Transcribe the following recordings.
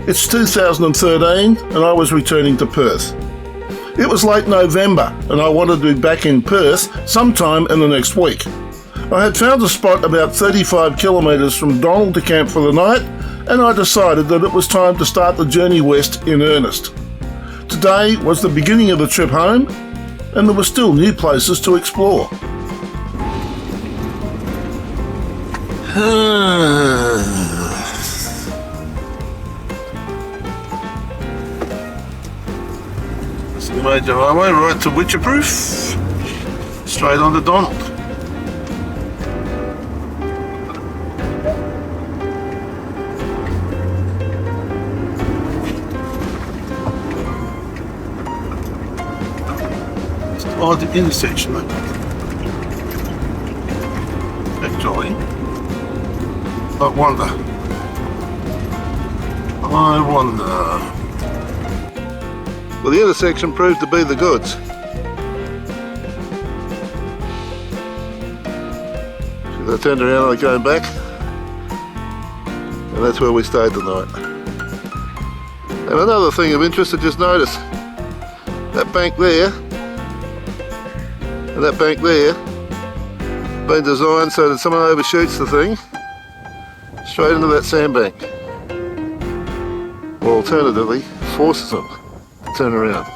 It's 2013 and I was returning to Perth. It was late November and I wanted to be back in Perth sometime in the next week. I had found a spot about 35 kilometres from Donald to camp for the night, and I decided that it was time to start the journey west in earnest. Today was the beginning of the trip home, and there were still new places to explore. It's the major highway right to Witcherproof, straight on to Donald. Odd intersection, actually. I wonder. Well, the intersection proved to be the goods. So they turned around and they're going back, and that's where we stayed tonight. And another thing of interest I just noticed, that bank there and that bank there been designed so that someone overshoots the thing straight into that sandbank, or alternatively forces them to turn around.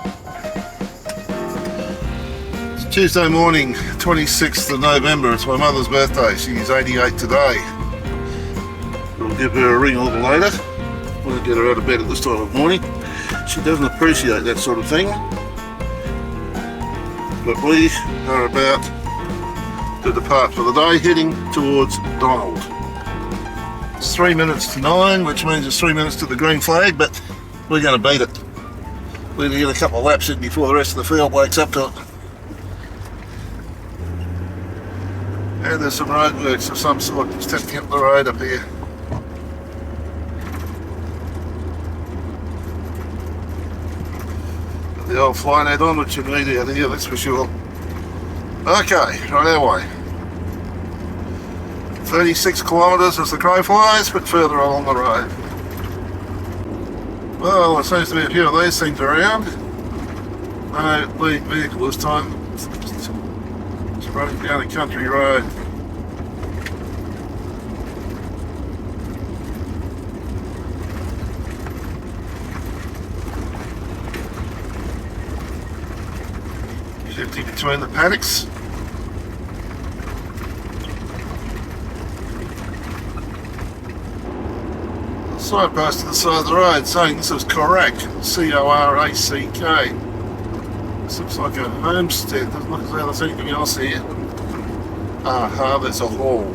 It's Tuesday morning, 26th of November. It's my mother's birthday. She's 88 today. We'll give her a ring a little later. We'll get her out of bed at this time of morning. She doesn't appreciate that sort of thing. But we are about to depart for the day, heading towards Donald. It's 3 minutes to 9, which means it's 3 minutes to the green flag, but we're going to beat it. We're going to get a couple of laps in before the rest of the field wakes up to it. And there's some roadworks of some sort just testing up the road up here. The old fly net on, which you need out here, that's for sure. Okay, right our way. 36 kilometres as the crow flies, but further along the road. Well, there seems to be a few of these things around. No lead vehicle this time. It's running down a country road. Shifting between the paddocks. Signpost to the side of the road saying this is Corack, C-O-R-A-C-K. This looks like a homestead, doesn't look as though there's anything else here. Aha, there's a hall.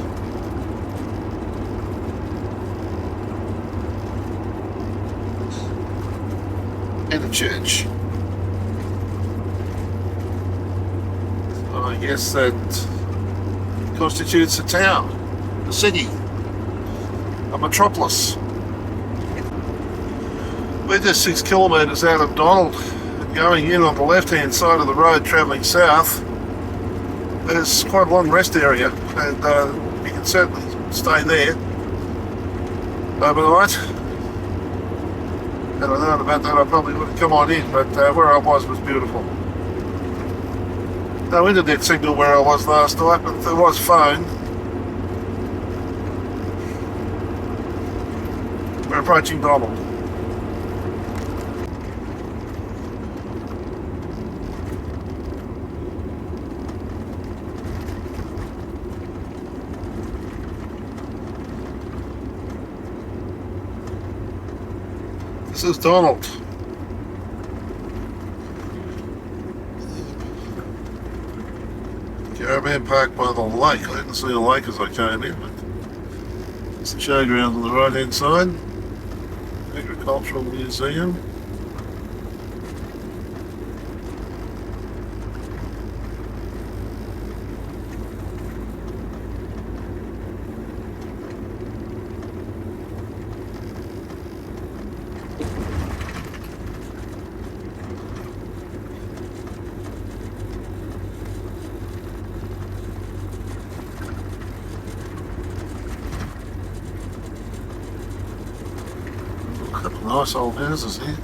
And a church. I guess that constitutes a town, a city, a metropolis. We're just 6 kilometres out of Donald, and going in on the left hand side of the road travelling south. There's quite a long rest area, and you can certainly stay there overnight. Had I known about that, I probably would have come on in, but where I was beautiful. No internet signal where I was last night, but there was phone. We're approaching Donald. This is Donald. Caravan park by the lake. I didn't see a lake as I came in, but it's the showground on the right hand side. Agricultural Museum. Couple of nice old houses here.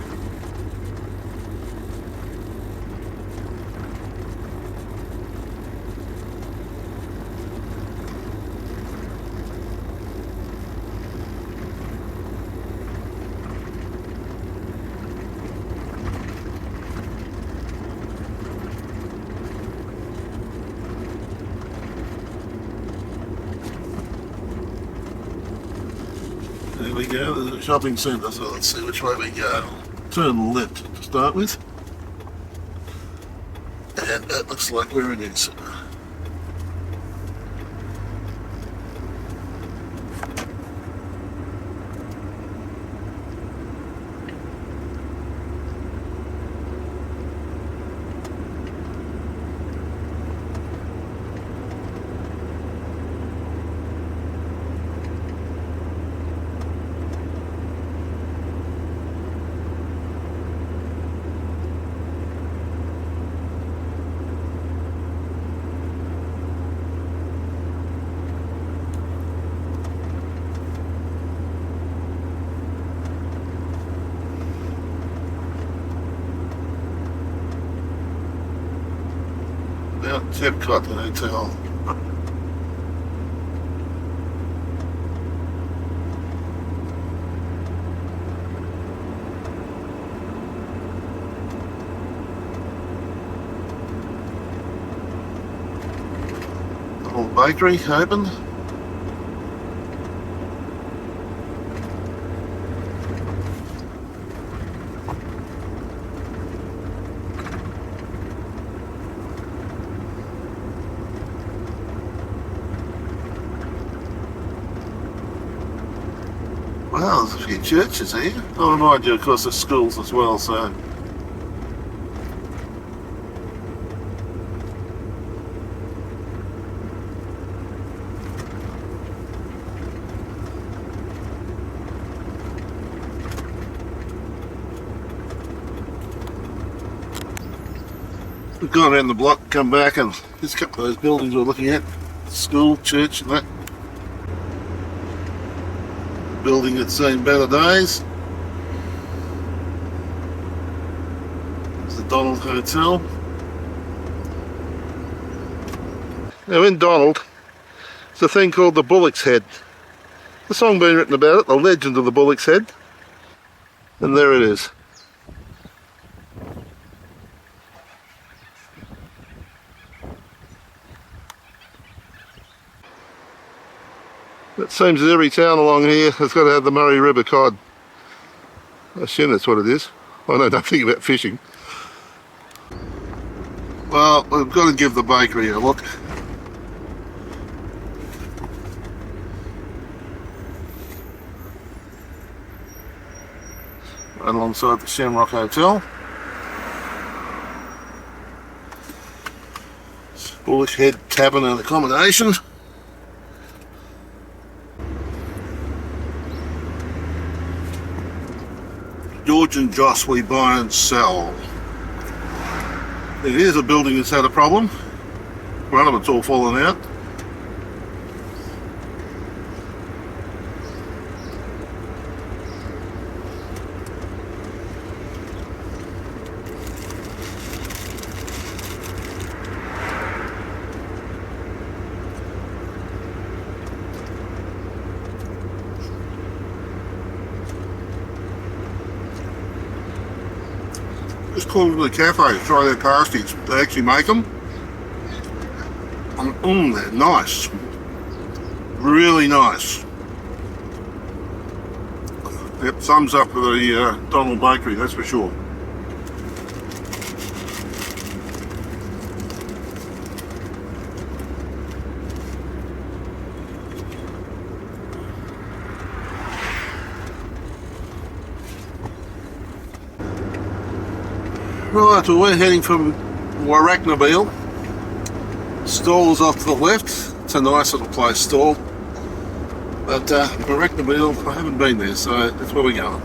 There we go, there's a shopping centre, so let's see which way we go. Turn left to start with. And that looks like where it is. Mount Tepcot Hotel. The old bakery open. Wow, there's a few churches here. Oh, mind you, of course, there's schools as well, so. We've gone around the block, come back, and there's a couple of those buildings we're looking at. School, church, and that. Building that's seen better days. It's the Donald Hotel. Now in Donald, there's a thing called the Bullock's Head. The song being written about it, the legend of the Bullock's Head. And there it is. It seems that every town along here has got to have the Murray River cod. I assume that's what it is. I know nothing about fishing. Well, we've got to give the bakery a look. Right alongside the Shamrock Hotel. Bullock's Head Tavern and Accommodation. George and Joss, we buy and sell. It is a building that's had a problem. One of it's all fallen out. Just called to the cafe to try their pasties. They actually make them. And they're nice. Really nice. Yep, thumbs up for the Donald Bakery, that's for sure. Right, well, we're heading from Warracknabeal. Stall's off to the left. It's a nice little place, Stall. But Warracknabeal, I haven't been there, so that's where we're going.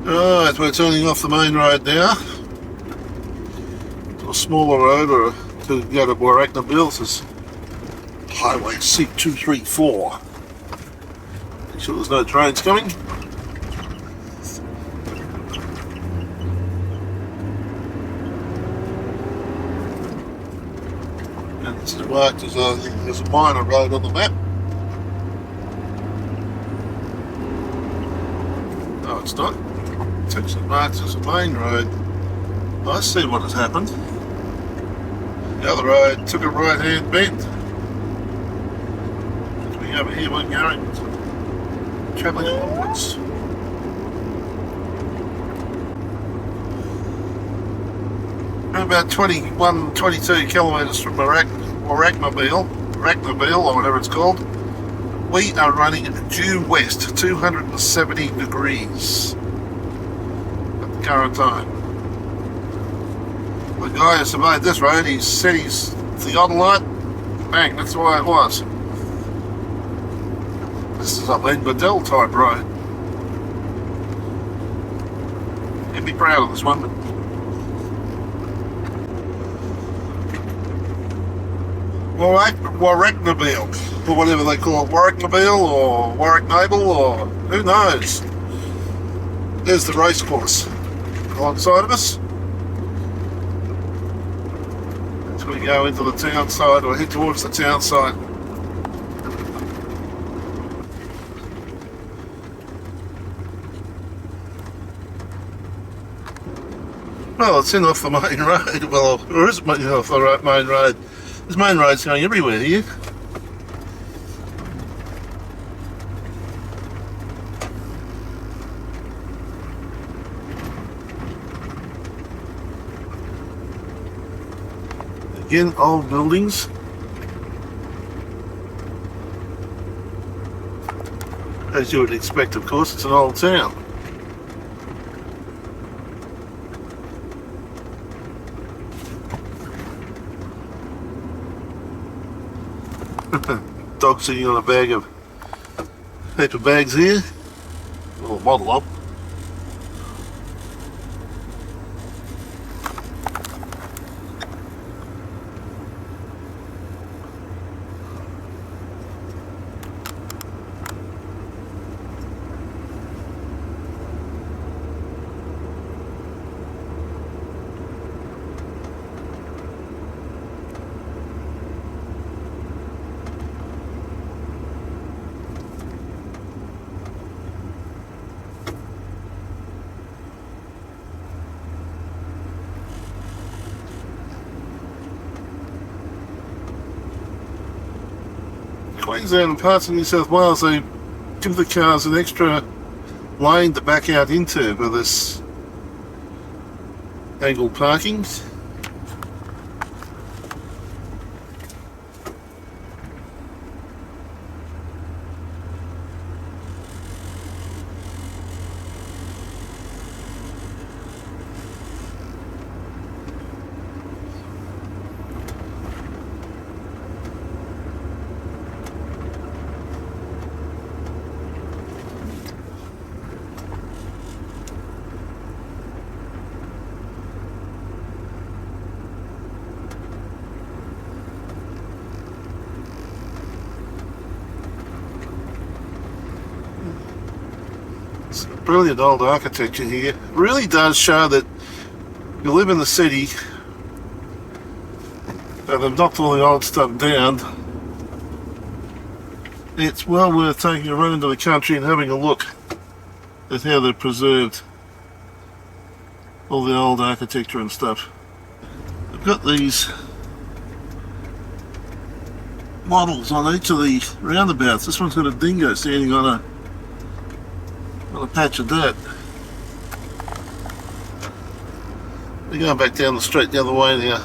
Right, we're turning off the main road now. To a smaller road or to go to Warracknabeal. There's Highway C234. Make sure there's no trains coming. And it's marked as there's a minor road on the map. No, it's not. It's actually marked as a main road. I see what has happened. The other road took a right-hand bend. Coming over here, we're going, travelling onwards. We're about 21, 22 kilometres from Warracknabeal, or whatever it's called. We are running due west, 270 degrees at the current time. The guy who surveyed this road, he said he's theodolite. Bang, that's the way it was. This is a Dimboola type road. You'd be proud of this one. Warracknabeal, or whatever they call it, Warracknabeal or Warracknabeal, or who knows. There's the race course alongside of us. As we go into the town side, or head towards the town side. Well, it's in off the main road. Well, or is it off the main road? This main road's going everywhere here. Again, old buildings. As you would expect, of course, it's an old town. Dog sitting on a heap of bags here, or a bottle of. Queensland and parts of New South Wales, they give the cars an extra lane to back out into for this angled parking. Brilliant old architecture here. It really does show that you live in the city and they've knocked all the old stuff down. It's well worth taking a run into the country and having a look at how they've preserved all the old architecture and stuff. I've got these models on each of the roundabouts. This one's got a dingo standing on a patch of dirt. They're going back down the street the other way now.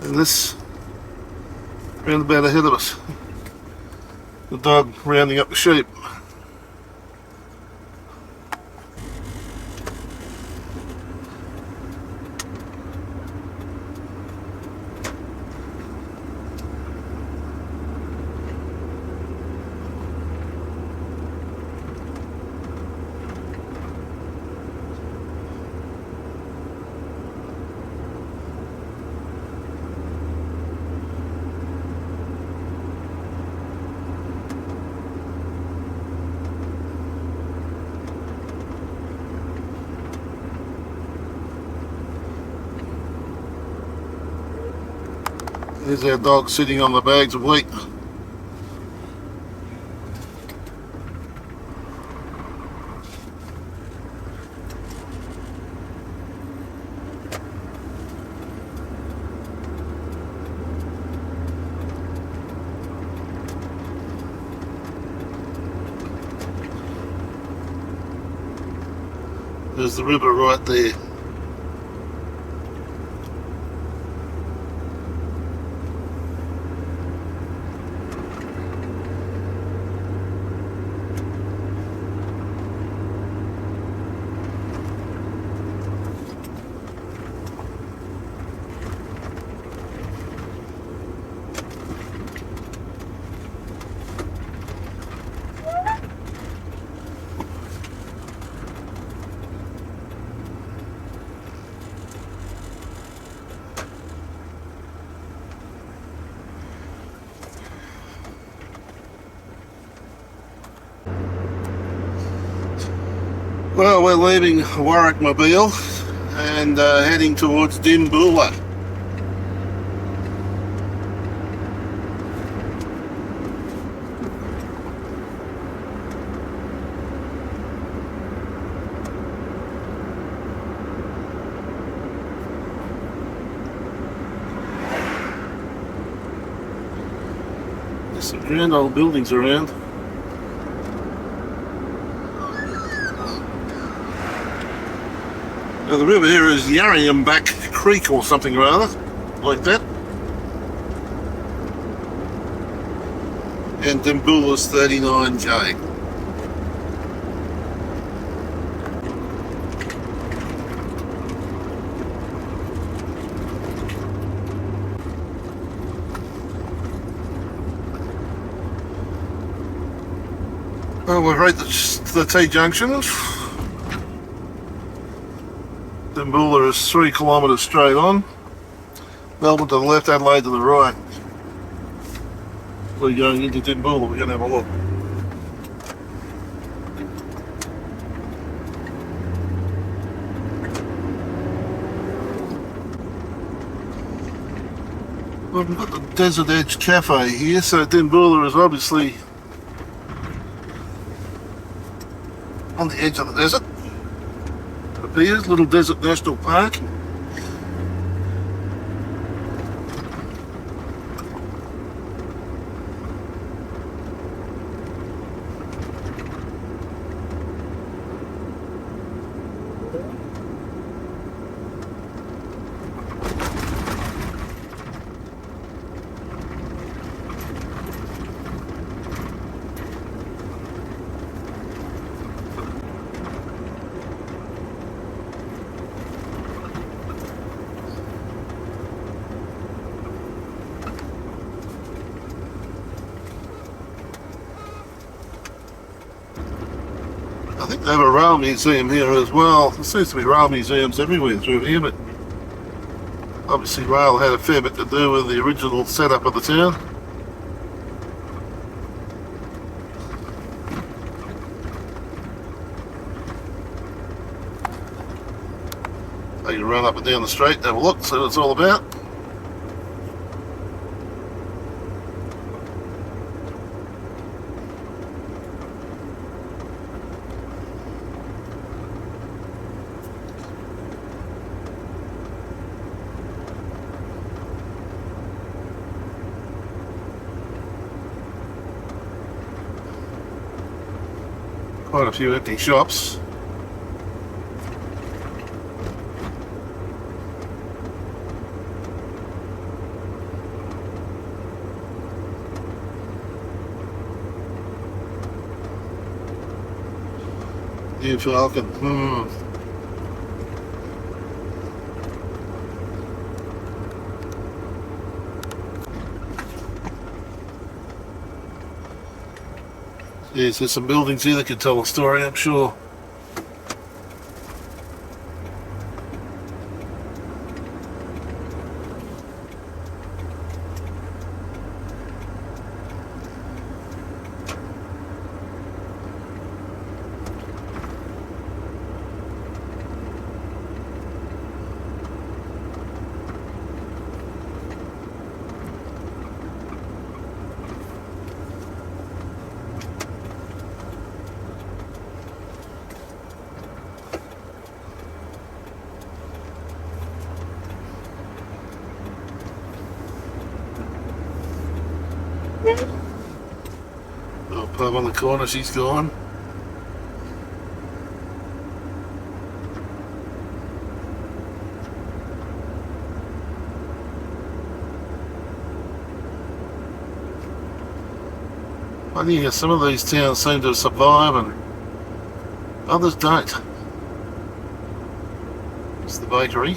And this roundabout ahead of us. The dog rounding up the sheep. There's our dog sitting on the bags of wheat. There's the river right there. Well, we're leaving Warracknabeal and heading towards Dimboola. There's some grand old buildings around. Now the river here is Yarriamback Creek or something or other, like that. And Dimboola's 39k. Well, we're right at the T-junction. Dimboola is 3 kilometres straight on. Melbourne to the left, Adelaide to the right. We're going into Dimboola, we're going to have a look. Well, we've got the Desert Edge Cafe here, so Dimboola is obviously on the edge of the desert. It appears, Little Desert National Park. I think they have a rail museum here as well. There seems to be rail museums everywhere through here, but obviously rail had a fair bit to do with the original setup of the town. They can run up and down the street and have a look, see what it's all about. Quite a few empty shops. New Falcon. Yes, there's some buildings here that could tell a story, I'm sure. Oh, pub on the corner, she's gone. I think some of these towns seem to survive and others don't. It's the bakery.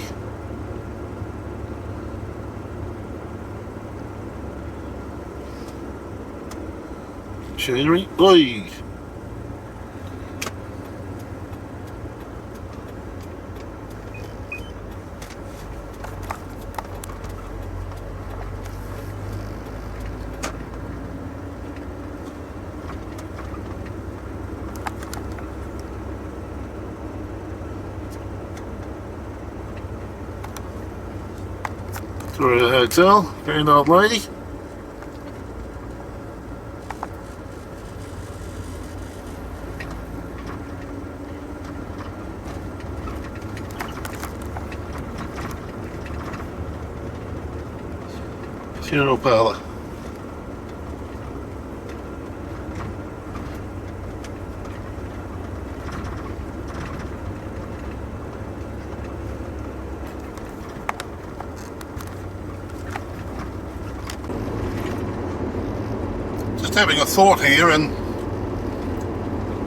Machinery. Oi! Through the hotel, very old lady. Funeral parlour. Just having a thought here, and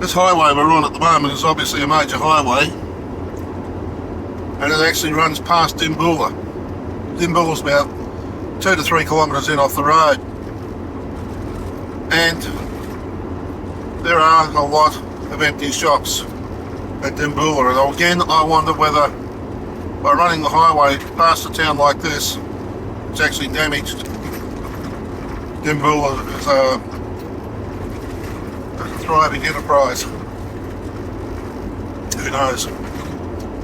this highway we're on at the moment is obviously a major highway, and it actually runs past Dimboola. Dimboola's about 2 to 3 kilometres in off the road, and there are a lot of empty shops at Dimboola, and again I wonder whether by running the highway past a town like this it's actually damaged Dimboola as a thriving enterprise. Who knows?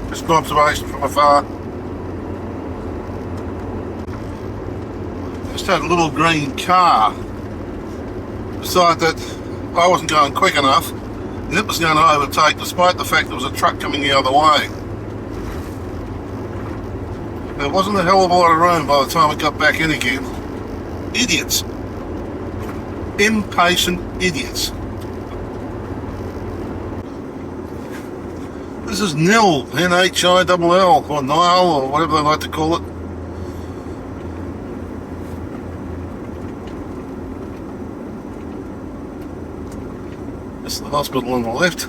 Just an observation from afar. Just had a little green car decide that I wasn't going quick enough and it was going to overtake, despite the fact there was a truck coming the other way. There wasn't a hell of a lot of room by the time it got back in again. Idiots. Impatient idiots. This is Nhill, N-H-I-L-L, or Nhill, or whatever they like to call it. That's the hospital on the left.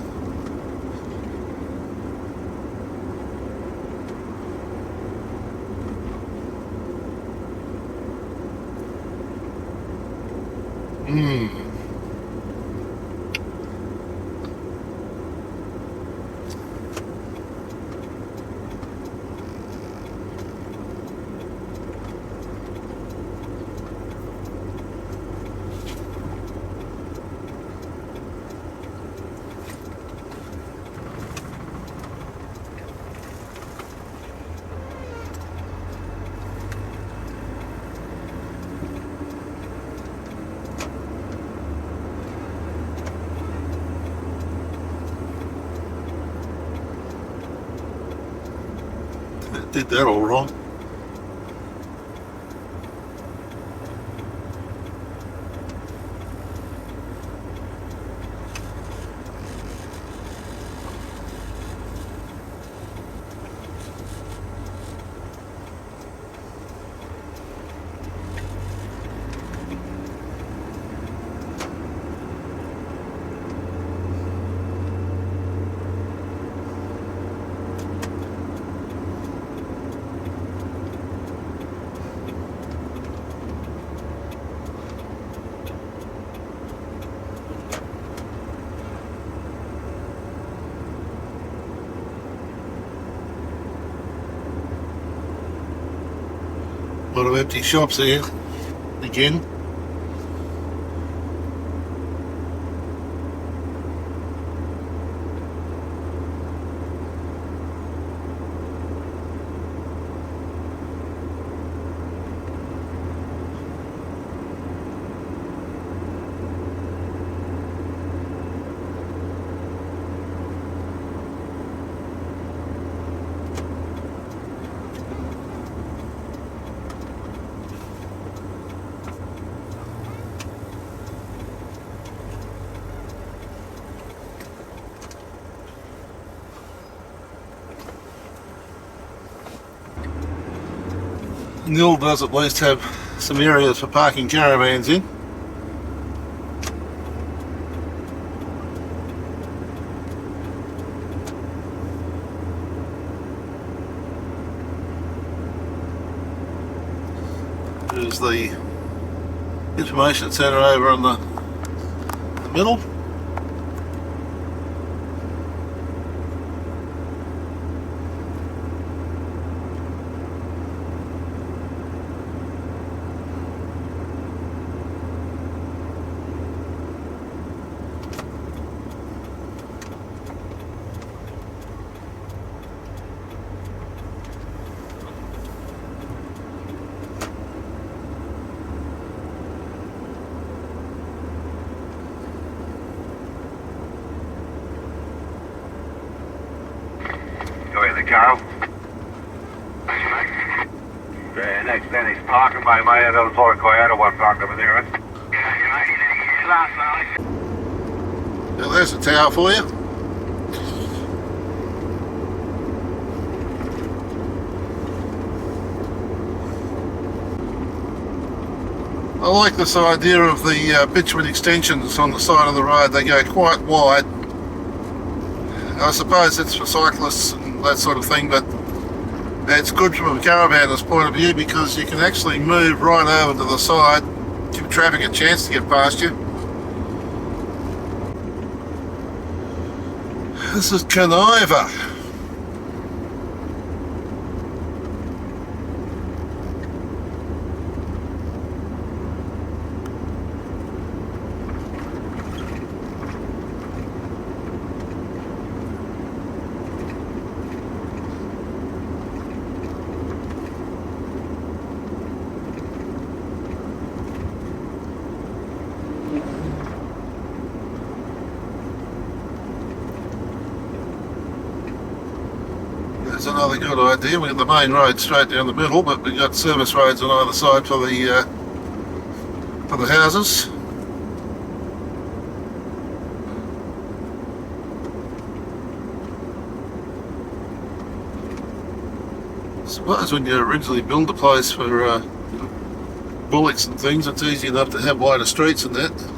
Did that all wrong. A lot of empty shops here again. Nhill does at least have some areas for parking caravans in. There's the information centre over on the middle. Carl. Next then he's parking by my head on the Coyote one parked over there, right? Now there's a tower for you. I like this idea of the bitumen extensions on the side of the road. They go quite wide. I suppose it's for cyclists and that sort of thing, but it's good from a caravanner's point of view because you can actually move right over to the side, give traffic a chance to get past you. This is Kaniva. That's another good idea. We've got the main road straight down the middle, but we've got service roads on either side for the houses. I suppose when you originally build a place for bullocks and things, it's easy enough to have wider streets and that.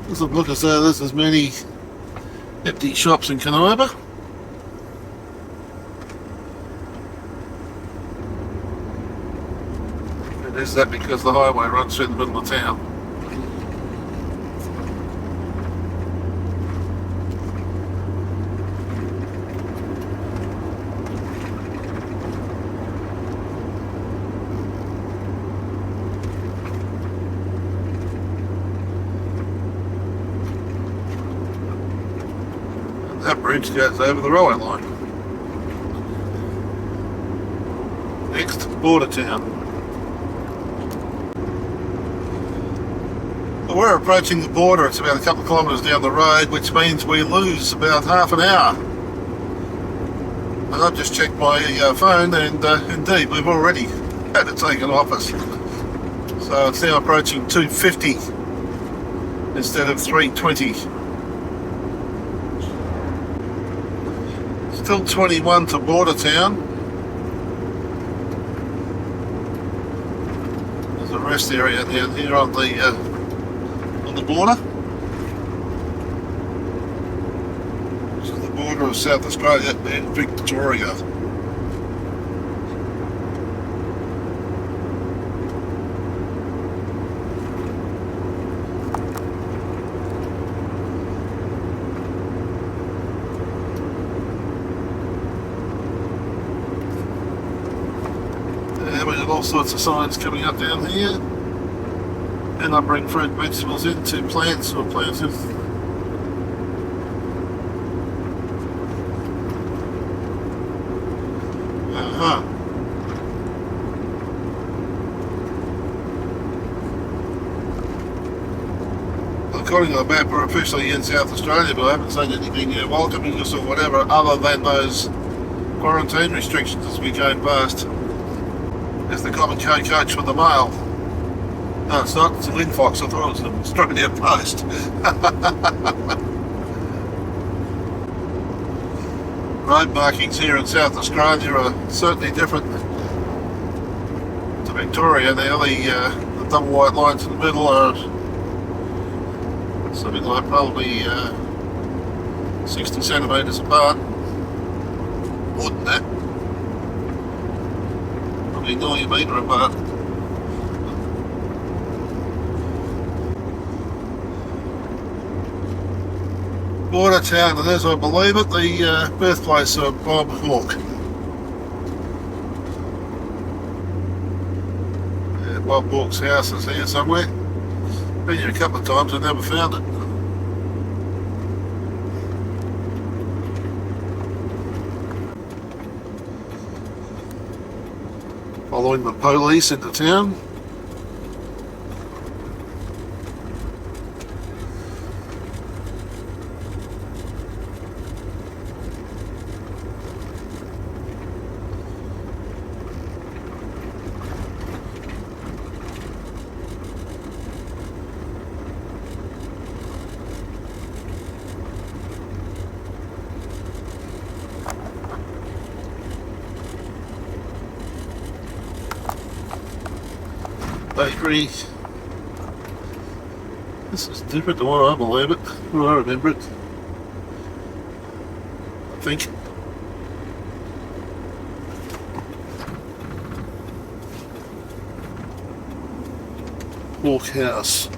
Doesn't look as though there's as many empty shops in Kaniva. And is that because the highway runs through the middle of town? That bridge goes over the railway line. Next, Bordertown. Well, we're approaching the border. It's about a couple of kilometres down the road, which means we lose about half an hour. And I've just checked my phone, and indeed, we've already had it taken off us. So it's now approaching 2:50 instead of 3:20. Still 21 to Bordertown. There's a rest area down here on the border. This is the border of South Australia and Victoria. We have all sorts of signs coming up down here, and I bring fruit and vegetables into plants or planted. According to the map, we're officially in South Australia, but I haven't seen anything welcoming us or whatever other than those quarantine restrictions as we go past. There's the common coach with the mail. No, it's not. It's a Lynn Fox. I thought it was an Australia Post. Road markings here in South Australia are certainly different to Victoria. Now the double white lines in the middle are something like probably 60 centimetres apart. More than that. Nearly a metre apart. Bordertown, and as I believe it, the birthplace of Bob Hawke. Yeah, Bob Hawke's house is here somewhere. Been here a couple of times, I never found it. Following the police into town. Bakery. This is different to what I believe it, what I remember it. I think. Hawke House.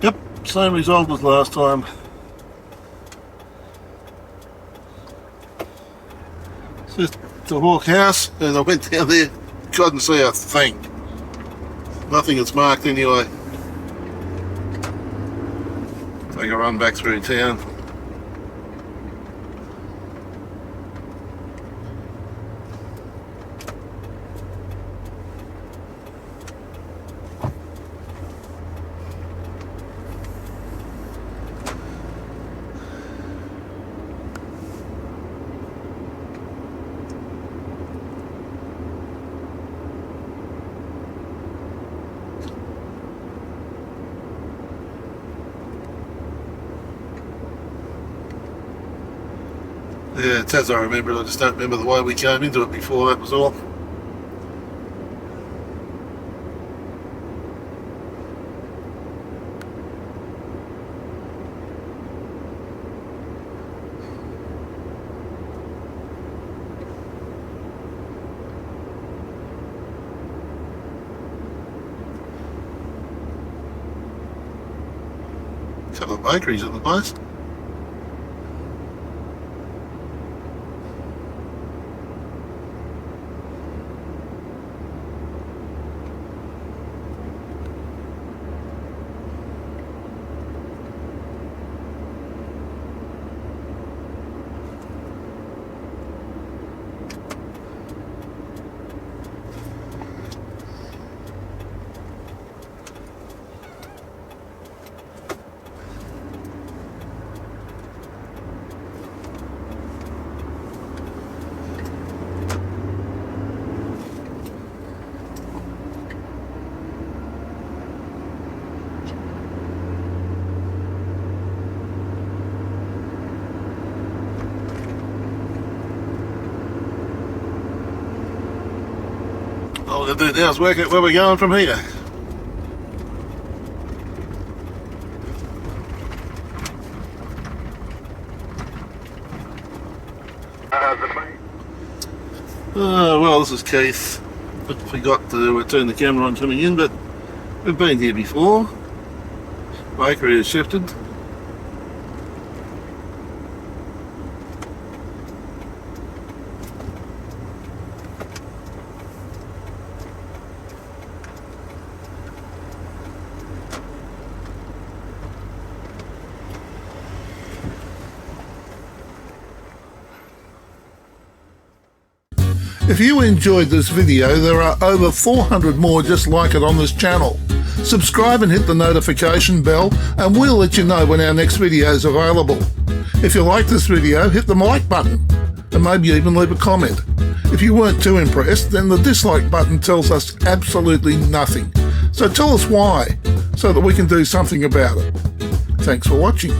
Yep, same result as last time. It's just the Hawke House, and I went down there, couldn't see a thing. Nothing is marked anyway. Take a run back through town. Yeah, it's as I remember it, I just don't remember the way we came into it before, that was all. A couple of bakeries at the place. All we're going to do now is work out where we're going from here. Well, this is Keith. I forgot to turn the camera on coming in, but we've been here before. Bakery has shifted. If you enjoyed this video, there are over 400 more just like it on this channel. Subscribe and hit the notification bell and we'll let you know when our next video is available. If you like this video, hit the like button and maybe even leave a comment. If you weren't too impressed, then the dislike button tells us absolutely nothing. So tell us why, so that we can do something about it. Thanks for watching.